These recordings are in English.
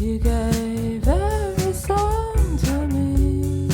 You gave every song to me.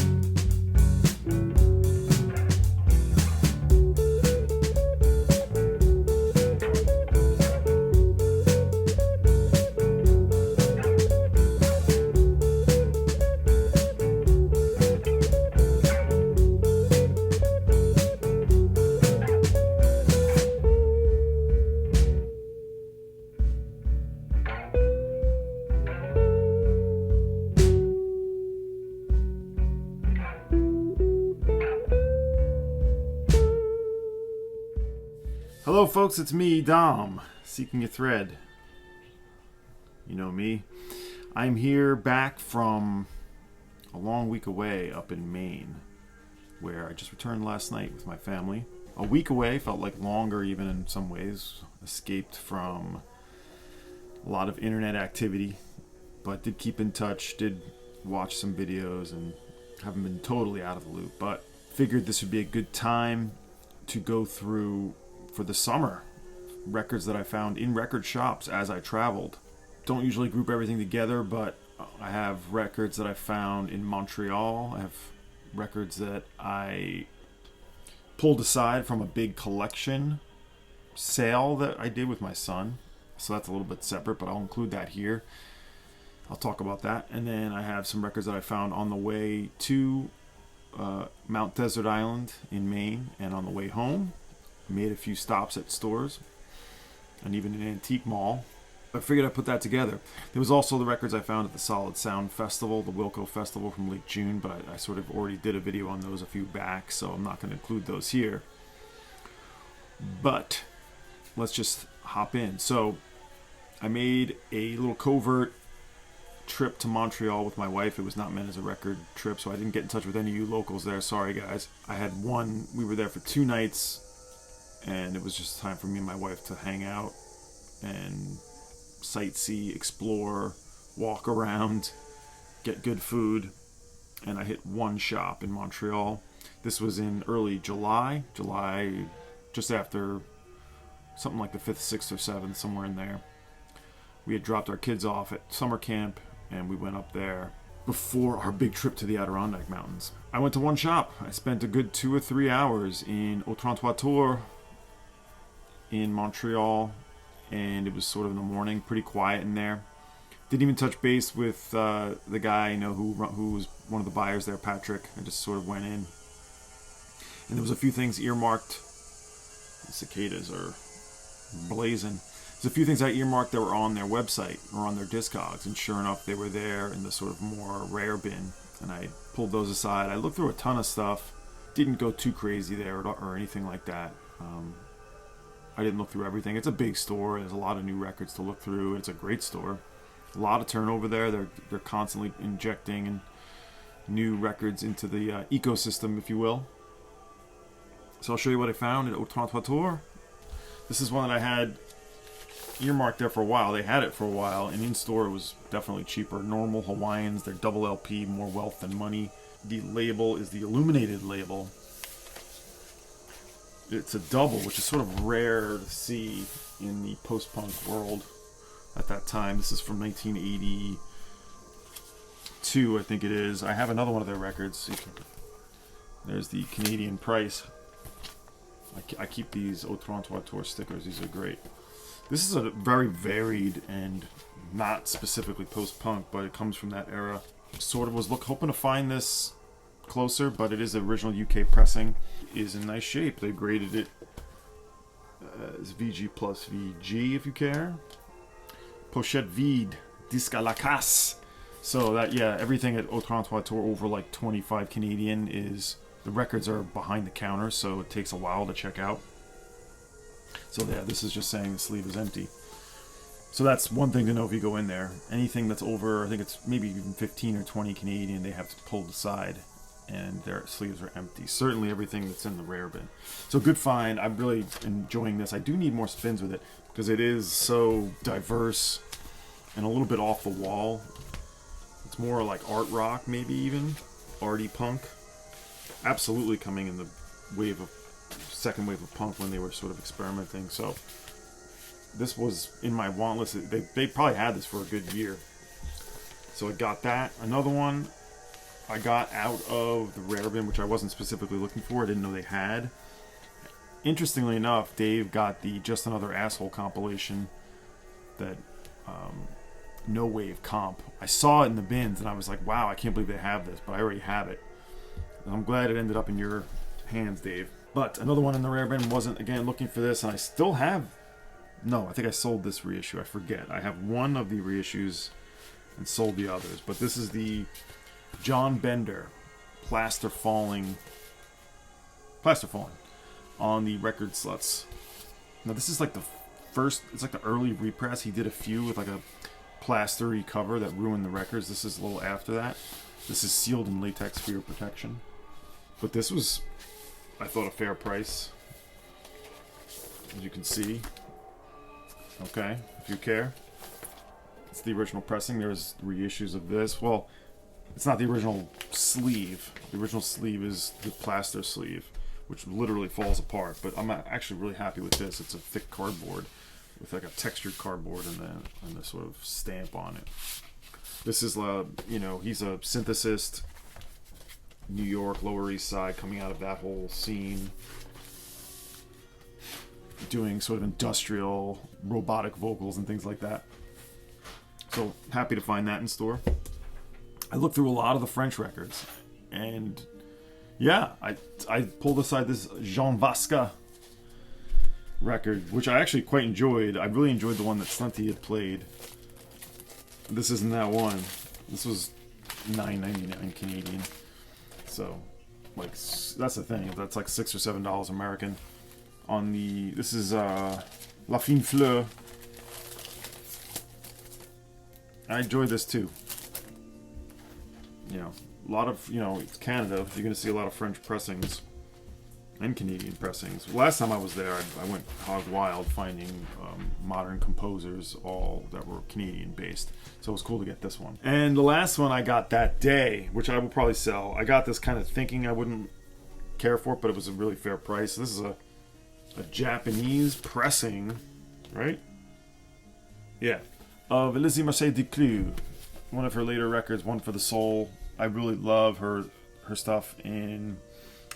Hello folks, it's me, Dom, Seeking a Thread. You know me. I'm here back from a long week away up in Maine, where I just returned last night with my family. A week away, felt like longer even in some ways. Escaped from a lot of internet activity, but did keep in touch, did watch some videos, and haven't been totally out of the loop. But figured this would be a good time to go through for the summer records that I found in record shops as I traveled. Don't usually group everything together, but I have records that I found in Montreal. I have records that I pulled aside from a big collection sale that I did with my son. So that's a little bit separate, but I'll include that here. I'll talk about that. And then I have some records that I found on the way to Mount Desert Island in Maine, and on the way home. Made a few stops at stores and even an antique mall. I figured I'd put that together. There was also the records I found at the Solid Sound Festival, the Wilco Festival from late June, but I sort of already did a video on those a few back, so I'm not going to include those here. But let's just hop in. So I made a little covert trip to Montreal with my wife. It was not meant as a record trip, so I didn't get in touch with any of you locals there. Sorry guys. We were there for 2 nights, and it was just time for me and my wife to hang out and sightsee, explore, walk around, get good food. And I hit one shop in Montreal. This was in early July, just after something like the 5th, 6th, or 7th, somewhere in there. We had dropped our kids off at summer camp, and we went up there before our big trip to the Adirondack Mountains. I went to one shop. I spent a good 2 or 3 hours in Au 33 Tours in Montreal, and it was sort of in the morning, pretty quiet in there. Didn't even touch base with the guy I know who was one of the buyers there, Patrick. I just sort of went in, and there was a few things earmarked. The cicadas are blazing. There's a few things I earmarked that were on their website or on their Discogs, and sure enough, they were there in the sort of more rare bin, and I pulled those aside. I looked through a ton of stuff, didn't go too crazy there or anything like that. I didn't look through everything. It's a big store. There's a lot of new records to look through. It's a great store. A lot of turnover there. They're constantly injecting new records into the ecosystem, if you will. So I'll show you what I found at Au 33 Tours. This is one that I had earmarked there for a while. They had it for a while, and in store it was definitely cheaper. Normal Hawaiians, they're double LP, more wealth than money. The label is the illuminated label. It's a double, which is sort of rare to see in the post-punk world at that time. This is from 1982, I think it is. I have another one of their records. There's the Canadian price. I keep these Au 33 Tours stickers. These are great. This is a very varied and not specifically post-punk, but it comes from that era. Sort of was hoping to find this closer, but it is the original UK pressing. It is in nice shape. They graded it as VG plus VG, if you care. Pochette vide, disque à la casse. So that, yeah, everything at Au 33 Tours over like 25 Canadian is, the records are behind the counter, so it takes a while to check out. So yeah, this is just saying the sleeve is empty. So that's one thing to know if you go in there. Anything that's over, I think it's maybe even 15 or 20 Canadian, they have to pull aside, and their sleeves are empty. Certainly everything that's in the rare bin. So good find. I'm really enjoying this. I do need more spins with it because it is so diverse and a little bit off the wall. It's more like art rock, maybe even arty punk. Absolutely coming in the second wave of punk when they were sort of experimenting. So this was in my want list. They probably had this for a good year. So I got that. Another one I got out of the rare bin, which I wasn't specifically looking for. I didn't know they had. Interestingly enough, Dave got the Just Another Asshole compilation, that No Wave comp. I saw it in the bins and I was like, wow, I can't believe they have this, but I already have it. And I'm glad it ended up in your hands, Dave. But another one in the rare bin, wasn't, again, looking for this, and I still have... No, I think I sold this reissue. I forget. I have one of the reissues and sold the others. But this is the John Bender Plaster Falling on the Record Sluts. Now this is like the first, it's like the early repress. He did a few with like a plastery cover that ruined the records. This is a little after that. This is sealed in latex for your protection. But this was, I thought, a fair price, as you can see. Okay, if you care. It's the original pressing. There's reissues of this. Well, it's not the original sleeve. The original sleeve is the plaster sleeve, which literally falls apart. But I'm actually really happy with this. It's a thick cardboard with like a textured cardboard and the sort of stamp on it. This is, he's a synthesist, New York, Lower East Side, coming out of that whole scene, doing sort of industrial, robotic vocals and things like that. So happy to find that in store. I looked through a lot of the French records, and yeah, I pulled aside this Jean Vasca record, which I actually quite enjoyed. I really enjoyed the one that Stunty had played. This isn't that one. This was $9.99 Canadian. So, like, that's the thing. That's like $6 or $7 American. On the, this is La Fine Fleur. I enjoyed this too. You know, a lot of, it's Canada. You're going to see a lot of French pressings and Canadian pressings. Last time I was there, I went hog wild finding modern composers, all that were Canadian based. So it was cool to get this one. And the last one I got that day, which I will probably sell. I got this kind of thinking I wouldn't care for it, but it was a really fair price. This is a Japanese pressing, right? Yeah. Of Elise Marseille Declue, one of her later records, One for the Soul. I really love her stuff in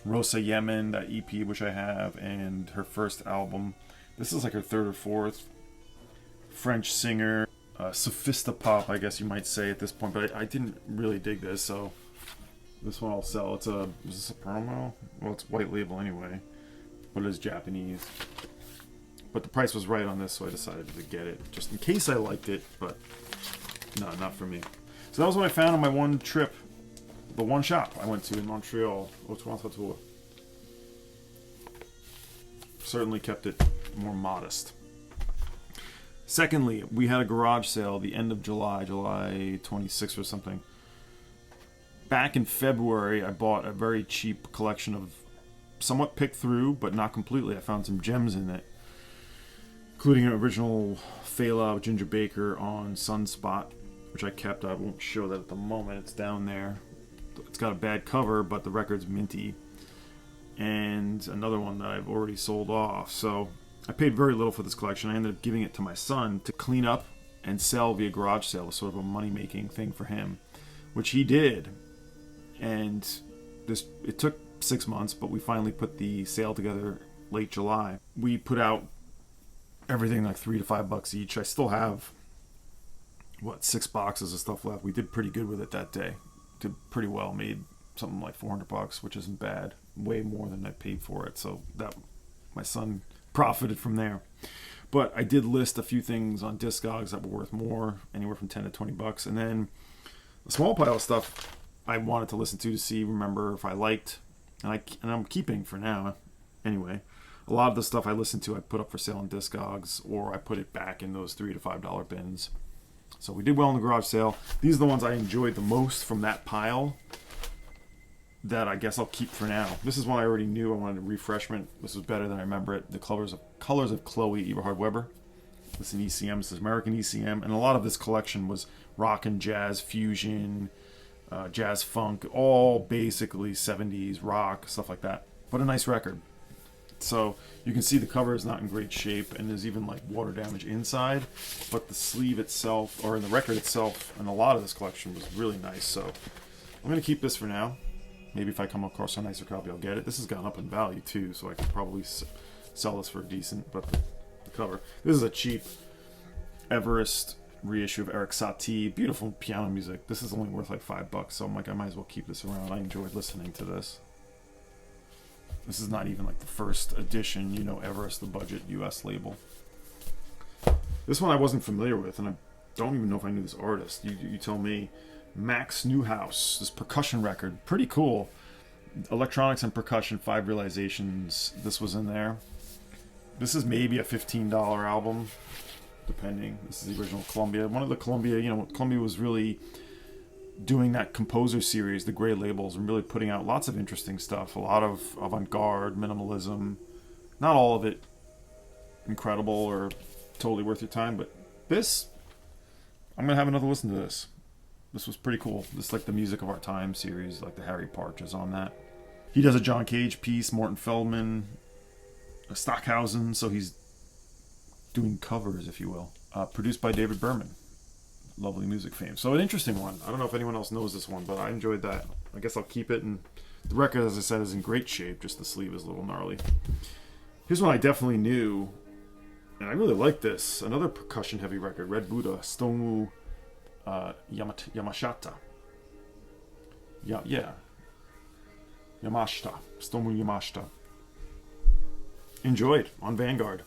Rosa Yemen, that EP which I have, and her first album. This is like her third or fourth. French singer, sophistopop, I guess you might say at this point, but I didn't really dig this, so this one I'll sell. Is this a promo? Well, it's white label anyway, but it is Japanese. But the price was right on this, so I decided to get it, just in case I liked it, but no, not for me. So that was what I found on my one trip, the one shop I went to in Montreal, Au Certainly kept it more modest. Secondly, we had a garage sale the end of July 26th or something. Back in February, I bought a very cheap collection of somewhat picked through, but not completely. I found some gems in it, including an original Fela Ginger Baker on Sunspot, which I kept. I won't show that at the moment. It's down there. It's got a bad cover, but the record's minty. And another one that I've already sold off. So I paid very little for this collection. I ended up giving it to my son to clean up and sell via garage sale. It was sort of a money-making thing for him, which he did. And it took 6 months, but we finally put the sale together late July. We put out everything like $3 to $5 each. I still have 6 boxes of stuff left. We did pretty good with it that day. Did pretty well. Made something like $400, which isn't bad. Way more than I paid for it. So that my son profited from there. But I did list a few things on Discogs that were worth more, anywhere from $10 to $20, and then a small pile of stuff I wanted to listen to see, remember if I liked, and I'm keeping for now. Anyway, a lot of the stuff I listened to I put up for sale on Discogs, or I put it back in those $3 to $5 bins. So we did well in the garage sale. These are the ones I enjoyed the most from that pile that I guess I'll keep for now. This is one I already knew. I wanted a refreshment. This was better than I remember it. The Colors of Chloe, Eberhard Weber. This is an ECM. This is American ECM. And a lot of this collection was rock and jazz fusion, jazz funk, all basically 70s rock, stuff like that. But a nice record. So you can see the cover is not in great shape, and there's even like water damage inside, but the sleeve itself, or in the record itself, and a lot of this collection was really nice. So I'm going to keep this for now. Maybe if I come across a nicer copy, I'll get it. This has gone up in value too, so I could probably sell this for a decent, but the cover. This is a cheap Everest reissue of Eric Satie. Beautiful piano music. This is only worth like $5, so I'm like, I might as well keep this around. I enjoyed listening to this. This is not even like the first edition, you know, Everest, the budget US label. This one I wasn't familiar with, and I don't even know if I knew this artist. You tell me. Max Newhouse, this percussion record, pretty cool. Electronics and percussion, 5 realizations. This was in there. This is maybe a $15 album, depending. This is the original Columbia. One of the Columbia, you know, Columbia was really doing that composer series, the gray labels, and really putting out lots of interesting stuff. A lot of avant-garde, minimalism. Not all of it incredible or totally worth your time, but this, I'm going to have another listen to this. This was pretty cool. This is like the Music of Our Time series, like the Harry Partridge on that. He does a John Cage piece, Morton Feldman, a Stockhausen, so he's doing covers, if you will. Produced by David Berman. Lovely music fame. So an interesting one. I don't know if anyone else knows this one, but I enjoyed that. I guess I'll keep it. And the record, as I said, is in great shape. Just the sleeve is a little gnarly. Here's one I definitely knew, and I really like this. Another percussion-heavy record, Red Buddha, Stomu Yamashita. Yamashita. Stomu Yamashita. Enjoyed on Vanguard.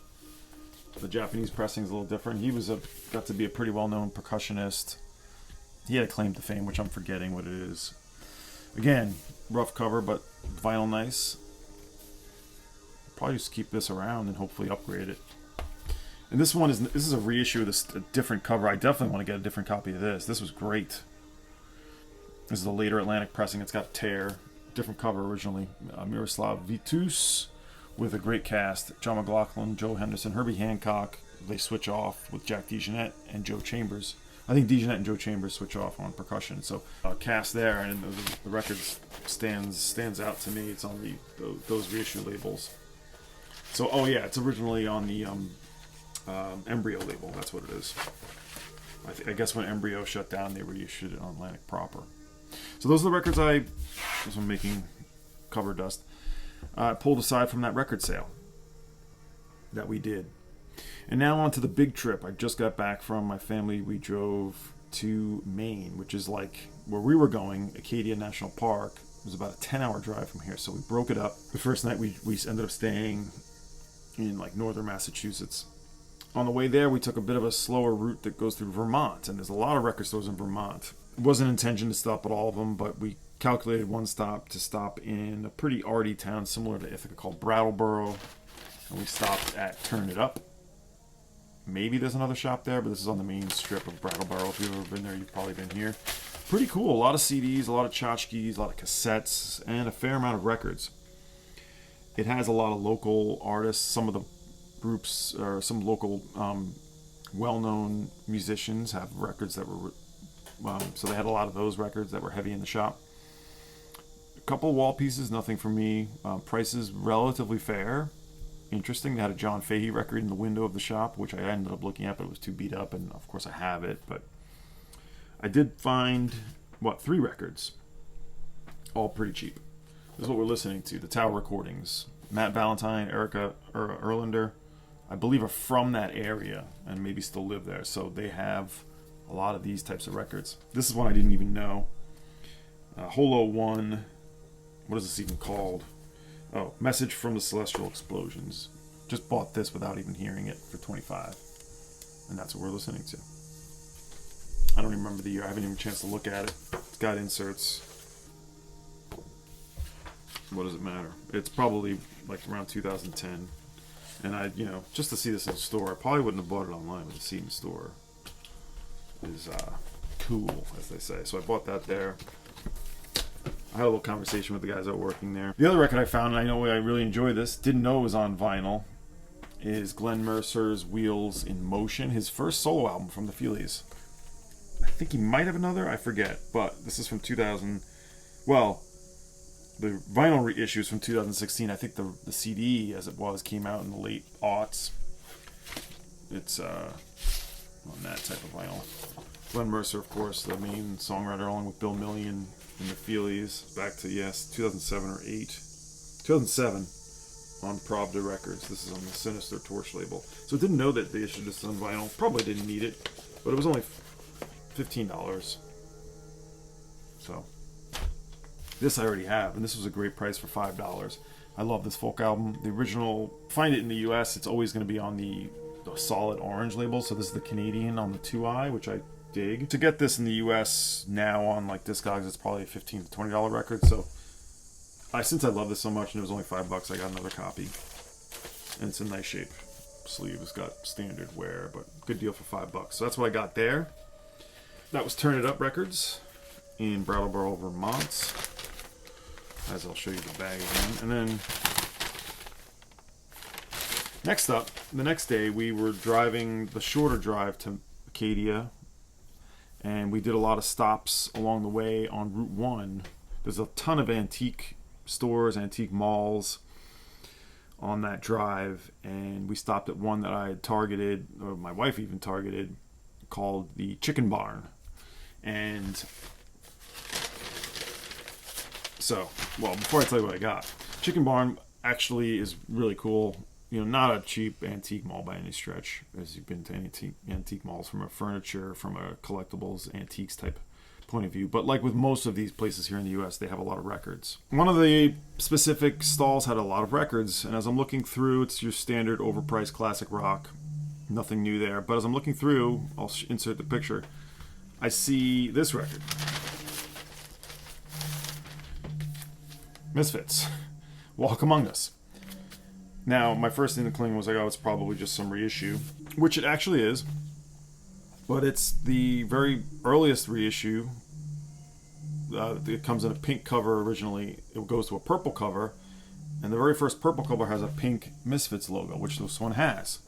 The Japanese pressing is a little different. He was got to be a pretty well-known percussionist. He had a claim to fame, which I'm forgetting what it is. Again, rough cover, but vinyl nice. Probably just keep this around and hopefully upgrade it. And this is a reissue of a different cover. I definitely want to get a different copy of this. This was great. This is a later Atlantic pressing. It's got tear. Different cover originally. Miroslav Vitus with a great cast. John McLaughlin, Joe Henderson, Herbie Hancock. They switch off with Jack DeJohnette and Joe Chambers. I think DeJohnette and Joe Chambers switch off on percussion. So cast there, and the record stands out to me. It's on those reissue labels. So it's originally on the Embryo label. That's what it is. I guess when Embryo shut down, they reissued it on Atlantic proper. So those are the records I'm making cover dust. Pulled aside from that record sale that we did. And now on to the big trip. I just got back from my family. We drove to Maine, which is like where we were going, Acadia National Park. It was about a 10-hour drive from here. So we broke it up. The first night we ended up staying in like northern Massachusetts. On the way there, we took a bit of a slower route that goes through Vermont, and there's a lot of record stores in Vermont. It wasn't intention to stop at all of them, but we calculated one stop to stop in a pretty arty town similar to Ithaca called Brattleboro, and we stopped at Turn It Up. Maybe there's another shop there, but this is on the main strip of Brattleboro. If you've ever been there, you've probably been here. Pretty cool. A lot of CDs, a lot of tchotchkes, a lot of cassettes, and a fair amount of records. It has a lot of local artists. Some of the groups or some local well-known musicians have records that were so they had a lot of those records that were heavy in the shop. A couple wall pieces, nothing for me. Prices relatively fair. Interesting. They had a John Fahey record in the window of the shop, which I ended up looking at, but it was too beat up, and of course I have it. But I did find 3 records, all pretty cheap. This is what we're listening to: the Tower Recordings. Matt Valentine, Erica Erlander, I believe, are from that area and maybe still live there, so they have a lot of these types of records. This is one I didn't even know. Holo 1, what is this even called? Oh, Message from the Celestial Explosions. Just bought this without even hearing it for $25, and that's what we're listening to. I don't even remember the year. I haven't even had a chance to look at it. It's got inserts. What does it matter? It's probably like around 2010. And I, just to see this in the store, I probably wouldn't have bought it online, but to see it in the store is cool, as they say. So I bought that there. I had a little conversation with the guys that were working there. The other record I found, and I know I really enjoy this, didn't know it was on vinyl, is Glenn Mercer's Wheels in Motion, his first solo album from the Feelies. I think he might have another, I forget, but this is from 2000. Well, The vinyl reissue is from 2016. I think the CD, as it was, came out in the late aughts. It's on that type of vinyl. Glenn Mercer, of course, the main songwriter, along with Bill Million and the Feelies, back to 2007 or 8, 2007 on Pravda Records. This is on the Sinister Torch label. So I didn't know that they issued this on vinyl. Probably didn't need it, but it was only $15. So this I already have, and this was a great price for $5. I love this folk album. The original, find it in the US, it's always going to be on the solid orange label. So this is the Canadian on the 2i, which I dig. To get this in the US now on like Discogs, it's probably a $15 to $20 record. So since I love this so much and it was only $5, I got another copy. And it's in nice shape. Sleeve has got standard wear, but good deal for $5. So that's what I got there. That was Turn It Up Records in Brattleboro, Vermont. As I'll show you the bag again. And then next up, the next day, we were driving the shorter drive to Acadia, and we did a lot of stops along the way on Route 1. There's a ton of antique stores, antique malls on that drive, and we stopped at one that I had targeted, or my wife even targeted, called the Chicken Barn. And so, well, before I tell you what I got, Chicken Barn actually is really cool. You know, not a cheap antique mall by any stretch, as you've been to antique malls from a furniture, from a collectibles, antiques type point of view. But like with most of these places here in the U.S., they have a lot of records. One of the specific stalls had a lot of records, and as I'm looking through, it's your standard overpriced classic rock. Nothing new there. But as I'm looking through, I'll insert the picture, I see this record. Misfits. Walk Among Us. Now, my first inkling was like, oh, it's probably just some reissue, which it actually is. But it's the very earliest reissue. It comes in a pink cover originally. It goes to a purple cover. And the very first purple cover has a pink Misfits logo, which this one has.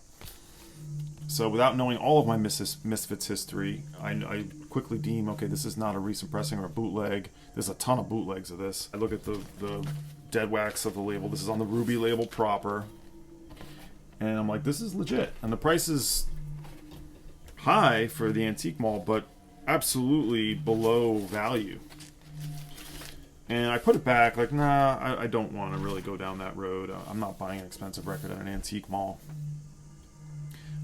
So without knowing all of my Misfits history, I quickly deem, okay, this is not a recent pressing or a bootleg. There's a ton of bootlegs of this. I look at the dead wax of the label. This is on the Ruby label proper. And I'm like, this is legit. And the price is high for the antique mall, but absolutely below value. And I put it back, like, nah, I don't want to really go down that road. I'm not buying an expensive record at an antique mall.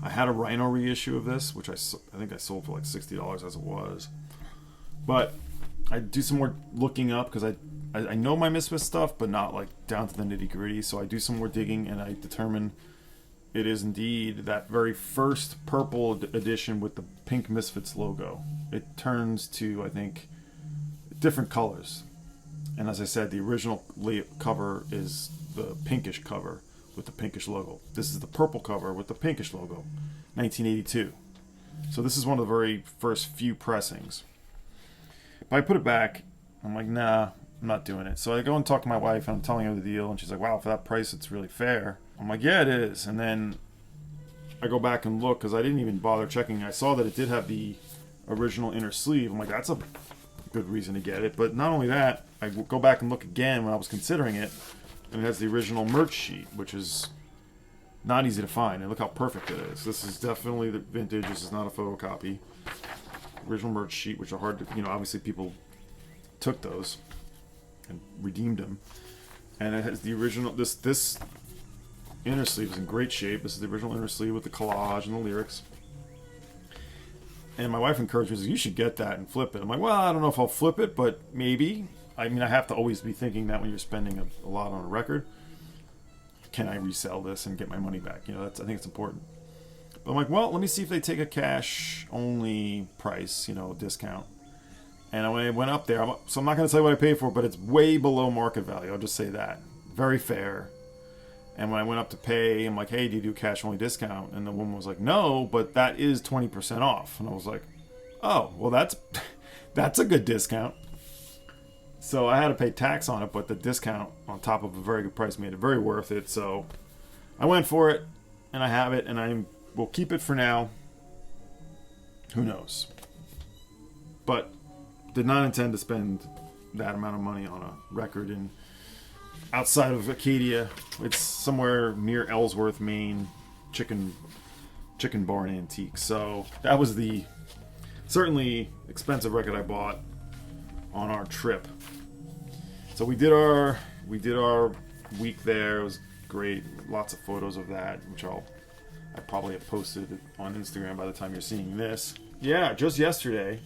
I had a Rhino reissue of this, which I think I sold for like $60 as it was. But I do some more looking up because I know my Misfits stuff, but not like down to the nitty gritty. So I do some more digging, and I determine it is indeed that very first purple edition with the pink Misfits logo. It turns to, I think, different colors. And as I said, the original cover is the pinkish cover with the pinkish logo. This is the purple cover with the pinkish logo, 1982. So this is one of the very first few pressings. But I put it back. I'm like, nah, I'm not doing it. So I go and talk to my wife, and I'm telling her the deal, and she's like, wow, for that price, it's really fair. I'm like, yeah, it is. And then I go back and look, because I didn't even bother checking. I saw that it did have the original inner sleeve. I'm like, that's a good reason to get it. But not only that, I go back and look again when I was considering it, and it has the original merch sheet, which is not easy to find. And look how perfect it is. This is definitely the vintage. This is not a photocopy. Original merch sheet, which are hard to, obviously people took those and redeemed them. And it has the original, this inner sleeve is in great shape. This is the original inner sleeve with the collage and the lyrics. And my wife encouraged me, you should get that and flip it. I'm like, well, I don't know if I'll flip it, but maybe. I mean, I have to always be thinking that when you're spending a lot on a record, can I resell this and get my money back? I think it's important. But I'm like, well, let me see if they take a cash-only price, discount. And when I went up there, so I'm not going to tell you what I paid for, but it's way below market value. I'll just say that. Very fair. And when I went up to pay, I'm like, hey, do you do cash-only discount? And the woman was like, no, but that is 20% off. And I was like, oh, well, that's a good discount. So I had to pay tax on it, but the discount on top of a very good price made it very worth it. So I went for it, and I have it, and I will keep it for now. Who knows? But did not intend to spend that amount of money on a record in outside of Acadia. It's somewhere near Ellsworth, Maine. Chicken Barn Antique. So that was the certainly expensive record I bought on our trip. So we did our week there. It was great. Lots of photos of that, which I probably have posted on Instagram by the time you're seeing this. Yeah, just yesterday,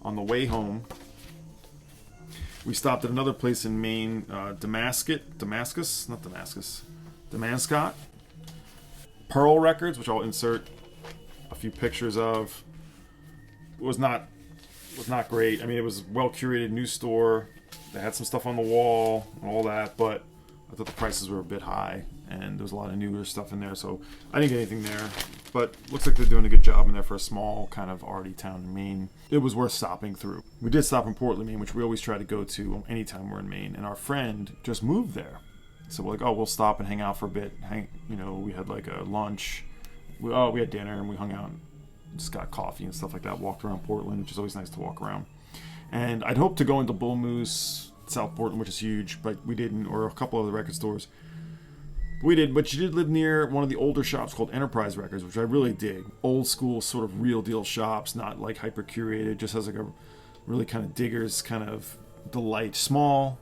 on the way home, we stopped at another place in Maine, Damascus, Pearl Records, which I'll insert a few pictures of. It was not great. I mean, it was well curated, new store. They had some stuff on the wall and all that, but I thought the prices were a bit high, and there was a lot of newer stuff in there, so I didn't get anything there. But looks like they're doing a good job in there for a small kind of arty town in Maine. It was worth stopping through. We did stop in Portland, Maine, which we always try to go to anytime we're in Maine, and our friend just moved there. So we're like, oh, we'll stop and hang out for a bit. We had like a lunch. We had dinner, and we hung out and just got coffee and stuff like that. Walked around Portland, which is always nice to walk around. And I'd hoped to go into Bull Moose, South Portland, which is huge, but we didn't, or a couple of the record stores. We did, but she did live near one of the older shops called Enterprise Records, which I really dig. Old school, sort of real deal shops, not like hyper curated, just has like a really kind of digger's kind of delight. Small,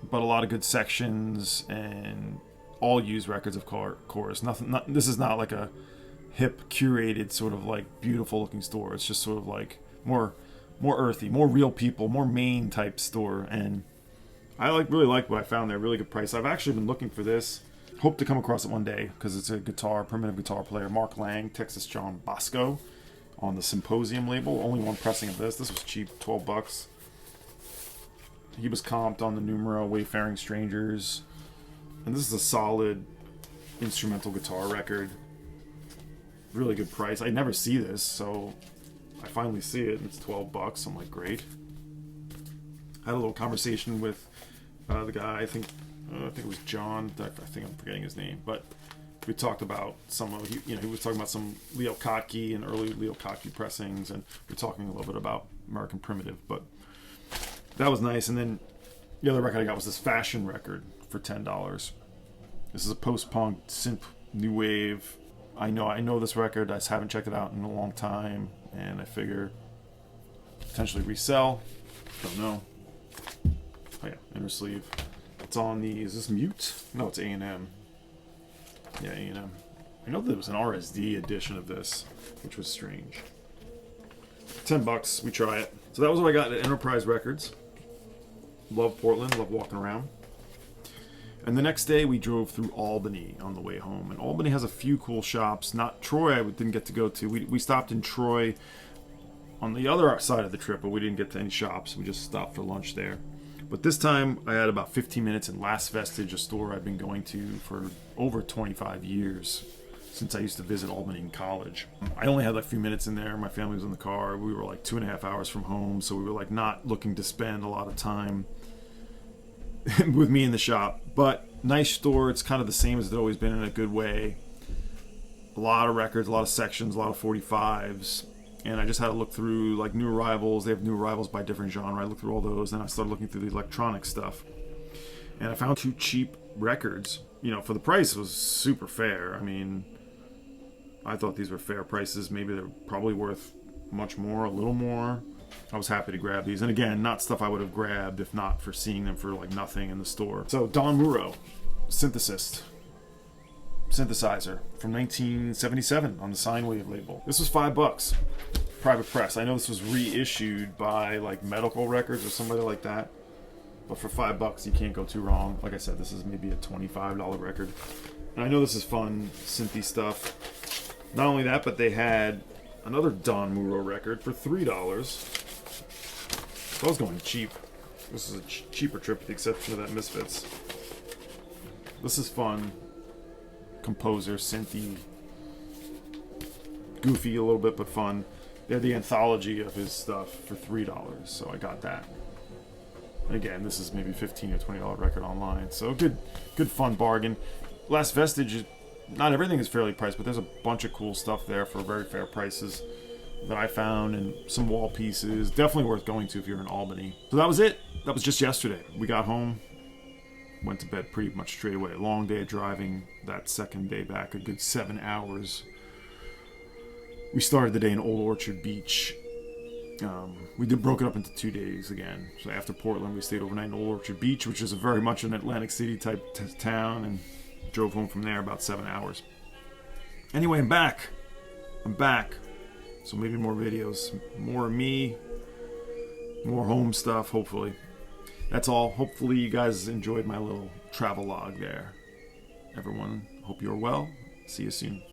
but a lot of good sections and all used records, of course. This is not like a hip, curated, sort of like beautiful looking store. It's just sort of like more earthy, more real people, more Maine type store. And I really like what I found there. Really good price. I've actually been looking for this. Hope to come across it one day because it's a primitive guitar player, Mark Lang, Texas John Bosco, on the Symposium label. Only one pressing of this. This was cheap, $12. He was comped on the Numero, Wayfaring Strangers, and this is a solid instrumental guitar record. Really good price. I never see this, so I finally see it, and it's $12. I'm like, great. I had a little conversation with the guy. I think it was John. I think I'm forgetting his name, but we talked about he was talking about some Leo Kottke and early Leo Kottke pressings, and we're talking a little bit about American Primitive, but that was nice. And then the other record I got was this Fashion record for $10. This is a post-punk synth new wave. I know this record. I just haven't checked it out in a long time, and I figure potentially resell. Don't know. Oh yeah, inner sleeve. It's on the, is this Mute? No, it's A&M. Yeah, A&M. I know there was an RSD edition of this, which was strange. $10, we try it. So that was what I got at Enterprise Records. Love Portland, love walking around. And the next day we drove through Albany on the way home. And Albany has a few cool shops. Not Troy, I didn't get to go to. We stopped in Troy on the other side of the trip, but we didn't get to any shops. We just stopped for lunch there. But this time I had about 15 minutes in Last Vestige, a store I've been going to for over 25 years, since I used to visit Albany in college. I only had like a few minutes in there. My family was in the car. We were like 2.5 hours from home, so we were like not looking to spend a lot of time with me in the shop. But nice store. It's kind of the same as it's always been in a good way. A lot of records, a lot of sections, a lot of 45s. And I just had to look through like new arrivals. They have new arrivals by different genre. I looked through all those, and I started looking through the electronic stuff. And I found 2 cheap records. For the price, it was super fair. I mean, I thought these were fair prices. Maybe they're probably worth much more, a little more. I was happy to grab these. And again, not stuff I would have grabbed if not for seeing them for like nothing in the store. So Don Muro, synthesizer from 1977 on the Sine Wave label. This was $5. Private press. I know this was reissued by like Medical Records or somebody like that, but for $5 you can't go too wrong. Like I said, this is maybe a $25 record, and I know this is fun synthy stuff. Not only that, but they had another Don Muro record for $3. I was going cheap. This is a cheaper trip, with the exception of that Misfits. This is fun. Composer, synthy, goofy a little bit, but fun. They had the anthology of his stuff for $3, so I got that. And again, this is maybe $15 or $20 record online, so good fun bargain. Last Vestige, not everything is fairly priced, but there's a bunch of cool stuff there for very fair prices that I found, and some wall pieces. Definitely worth going to if you're in Albany. So that was it. That was just yesterday. We got home went to bed pretty much straight away. A long day of driving. That second day back, a good 7 hours. We started the day in Old Orchard Beach. We broke it up into 2 days again. So after Portland, we stayed overnight in Old Orchard Beach, which is very much an Atlantic City type town, and drove home from there about 7 hours. Anyway, I'm back. So maybe more videos, more of me, more home stuff, hopefully. That's all. Hopefully you guys enjoyed my little travel log there. Everyone, hope you're well. See you soon.